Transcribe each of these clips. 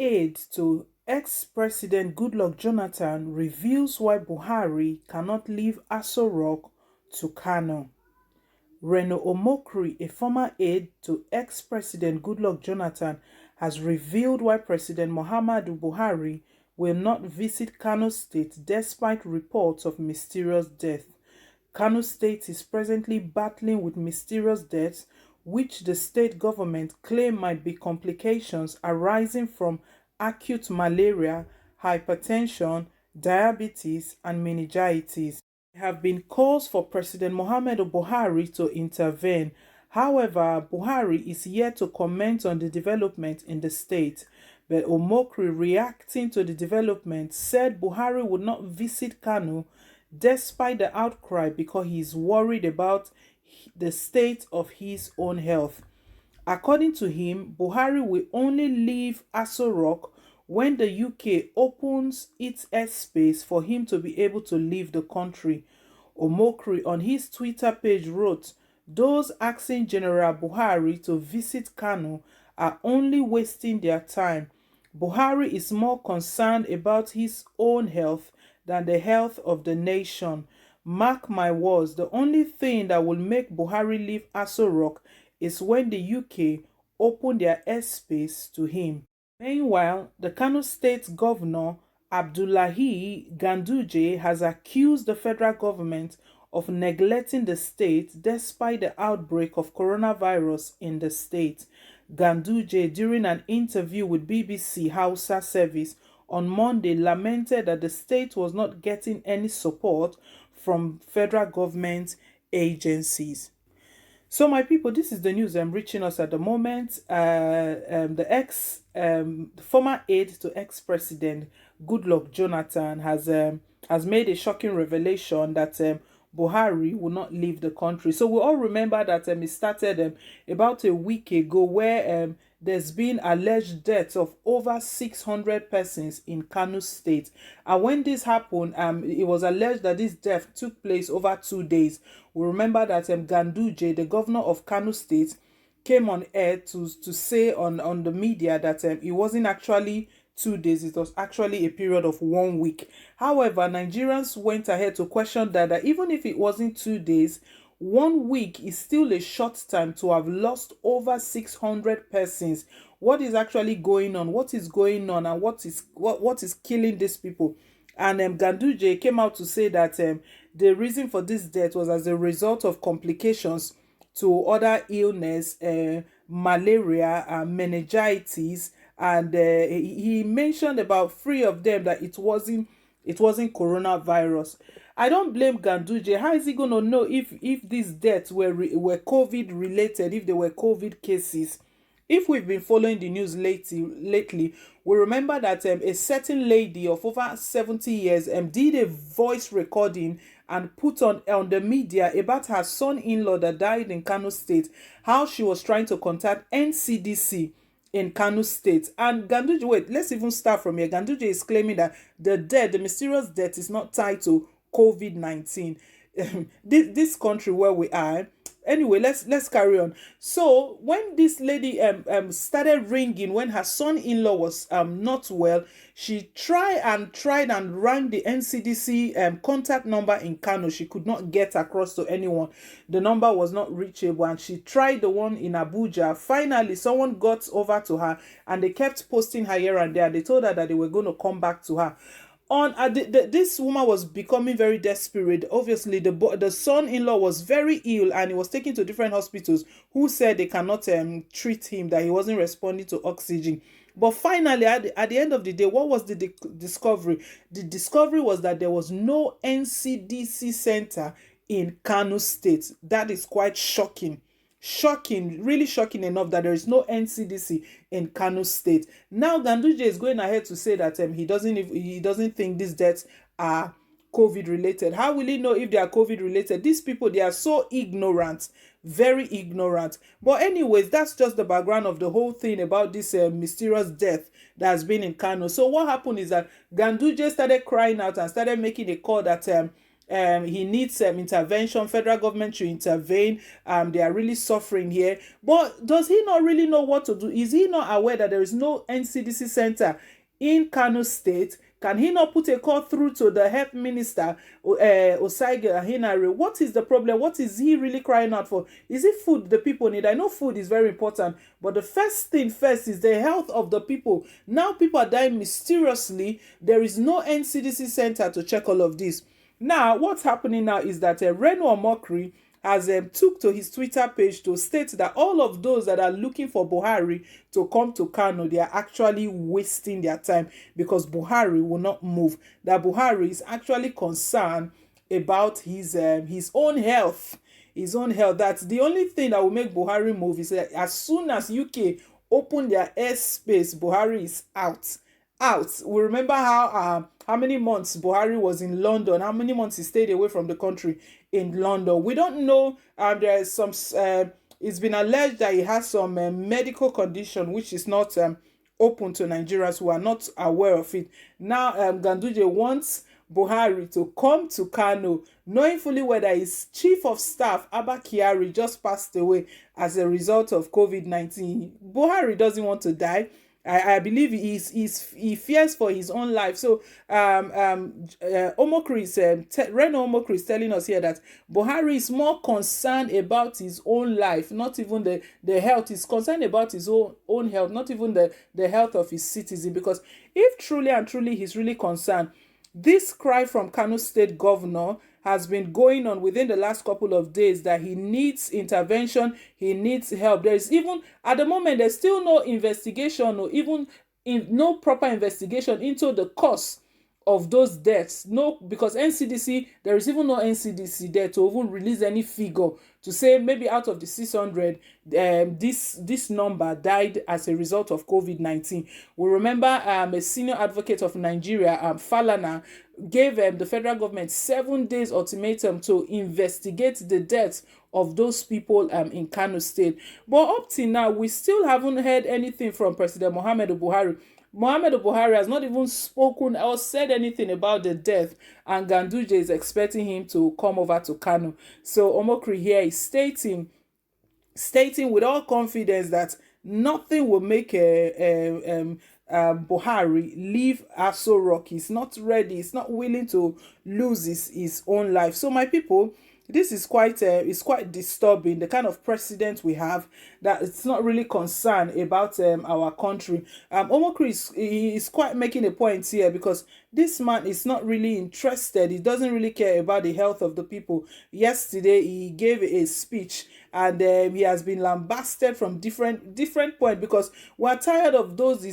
aide to ex-President Goodluck Jonathan reveals why Buhari cannot leave Aso Rock to Kano. Reno Omokri, a former aide to ex-President Goodluck Jonathan, has revealed why President Muhammadu Buhari will not visit Kano State despite reports of mysterious death. Kano State is presently battling with mysterious deaths, which the state government claim might be complications arising from acute malaria, hypertension, diabetes, and meningitis. There have been calls for President Muhammadu Buhari to intervene. However, Buhari is yet to comment on the development in the state. But Omokri, reacting to the development, said Buhari would not visit Kano despite the outcry because he is worried about the state of his own health. According to him, Buhari will only leave Aso Rock when the UK opens its airspace for him to be able to leave the country. Omokri on his Twitter page wrote, "Those asking General Buhari to visit Kano are only wasting their time. Buhari is more concerned about his own health than the health of the nation. Mark my words, the only thing that will make Buhari leave Aso Rock is when the UK open their airspace to him." Meanwhile, the Kano State Governor Abdullahi Ganduje has accused the federal government of neglecting the state despite the outbreak of coronavirus in the state. Ganduje, during an interview with BBC Hausa service on Monday, lamented that the state was not getting any support from federal government agencies. So, my people, this is the news reaching us at the moment. The former aide to ex-president Goodluck Jonathan has made a shocking revelation that Buhari will not leave the country. So we all remember that it started about a week ago, where there's been alleged deaths of over 600 persons in Kano State. And when this happened, it was alleged that this death took place over 2 days. We remember that Ganduje, the governor of Kano State, came on air to say on the media that it wasn't actually 2 days, it was actually a period of 1 week. However, Nigerians went ahead to question that even if it wasn't 2 days, 1 week is still a short time to have lost over 600 persons. What is actually going on? What is going on, and what is killing these people? And Ganduje came out to say that the reason for this death was as a result of complications to other illness, malaria, meningitis, and he mentioned about 3 of them that it wasn't coronavirus. I don't blame Ganduje. How is he going to know if these deaths were COVID related, if they were COVID cases? If we've been following the news lately, we remember that a certain lady of over 70 years did a voice recording and put on the media about her son-in-law that died in Kano State, how she was trying to contact NCDC in Kano State. And Ganduje, wait, let's even start from here. Ganduje is claiming that the mysterious death is not tied to COVID-19. This country where we are. Anyway, let's carry on. So when this lady started ringing when her son-in-law was not well, she tried and rang the NCDC contact number in Kano. She could not get across to anyone. The number was not reachable, and she tried the one in Abuja. Finally, someone got over to her, and they kept posting her here and there. They told her that they were going to come back to her. This woman was becoming very desperate. Obviously, the son-in-law was very ill, and he was taken to different hospitals who said they cannot treat him, that he wasn't responding to oxygen. But finally, at the end of the day, what was the discovery? The discovery was that there was no NCDC center in Kano State. That is quite shocking. Really shocking enough that there is no NCDC in Kano State. Now Ganduje is going ahead to say that he doesn't think these deaths are COVID related. How will he know if they are COVID related? These people, they are so ignorant, very ignorant. But anyways, that's just the background of the whole thing about this mysterious death that has been in Kano. So what happened is that Ganduje started crying out and started making a call that he needs intervention. Federal government should intervene. They are really suffering here. But does he not really know what to do? Is he not aware that there is no NCDC center in Kano State? Can he not put a call through to the health minister, Osaige Ahinare? What is the problem? What is he really crying out for? Is it food the people need? I know food is very important, but the first thing first is the health of the people. Now people are dying mysteriously. There is no NCDC center to check all of this. Now, what's happening now is that Reno Omokri has took to his Twitter page to state that all of those that are looking for Buhari to come to Kano, they are actually wasting their time because Buhari will not move. That Buhari is actually concerned about his own health. His own health. That's the only thing that will make Buhari move. Is that as soon as UK open their airspace, Buhari is out. We remember how many months Buhari was in London, how many months he stayed away from the country in London. We don't know. There is some. It's been alleged that he has some medical condition which is not open to Nigerians who are not aware of it. Now, Ganduje wants Buhari to come to Kano, knowing fully well that his chief of staff, Abba Kyari, just passed away as a result of COVID-19. Buhari doesn't want to die. I believe he fears for his own life. So Omokri is Reno Omokri is telling us here that Buhari is more concerned about his own life, not even the health. He's concerned about his own health, not even the health of his citizen. Because if truly and truly he's really concerned, this cry from Kano State Governor has been going on within the last couple of days that he needs intervention, he needs help. There is even, at the moment, there's still no investigation or even no proper investigation into the cause of those deaths. No, because NCDC, there is even no NCDC there to even release any figure to say maybe out of the 600, this number died as a result of COVID-19. We remember a senior advocate of Nigeria, Falana, gave the federal government 7 days ultimatum to investigate the deaths of those people in Kano State. But up till now, we still haven't heard anything from President Muhammadu Buhari. Muhammadu Buhari has not even spoken or said anything about the death, and Ganduje is expecting him to come over to Kano. So Omokri here is stating with all confidence that nothing will make Buhari leave Aso Rock. He's not ready. He's not willing to lose his own life. So my people, this is quite disturbing, the kind of president we have, that it's not really concerned about our country. Omokri is quite making a point here, because this man is not really interested. He doesn't really care about the health of the people. Yesterday he gave a speech, and he has been lambasted from different points, because we're tired of those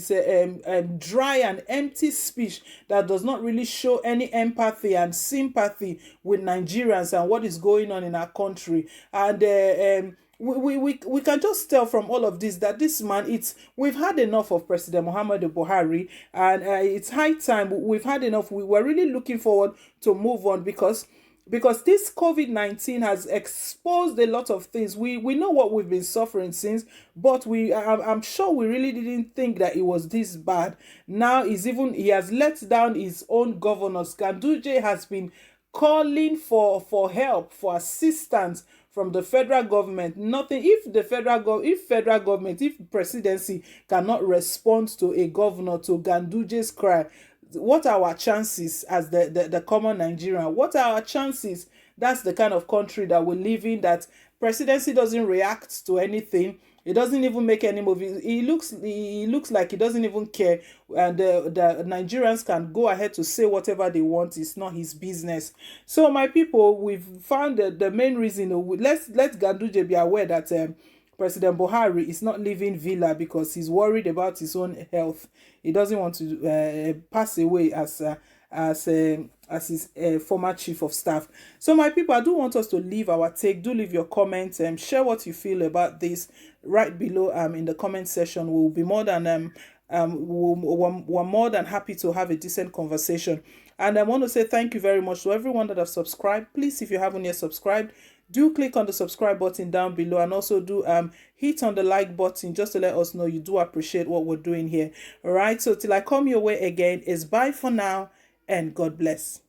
dry and empty speech that does not really show any empathy and sympathy with Nigerians and what is going on in our country. And we can just tell from all of this that this man, we've had enough of President Muhammadu Buhari, and it's high time. We've had enough. We were really looking forward to move on, because this COVID-19 has exposed a lot of things. We know what we've been suffering since, but I'm sure we really didn't think that it was this bad. Now he has let down his own governors. Ganduje has been calling for help, for assistance from the federal government. Nothing. If presidency cannot respond to a governor, to Ganduje's cry, what are our chances as the common Nigerian? What are our chances? That's the kind of country that we live in, that presidency doesn't react to anything. It doesn't even make any movies. He looks like he doesn't even care, and the Nigerians can go ahead to say whatever they want. It's not his business. So my people, we've found the main reason. Let Ganduje be aware that President Buhari is not leaving Villa because he's worried about his own health. He doesn't want to pass away as his former chief of staff. So my people, I do want us to leave our take. Do leave your comments and share what you feel about this right below in the comment section. We'll be more than we're more than happy to have a decent conversation. And I want to say thank you very much to everyone that have subscribed. Please, if you haven't yet subscribed, do click on the subscribe button down below, and also do hit on the like button just to let us know you do appreciate what we're doing here. All right, so till I come your way again, is bye for now, and God bless.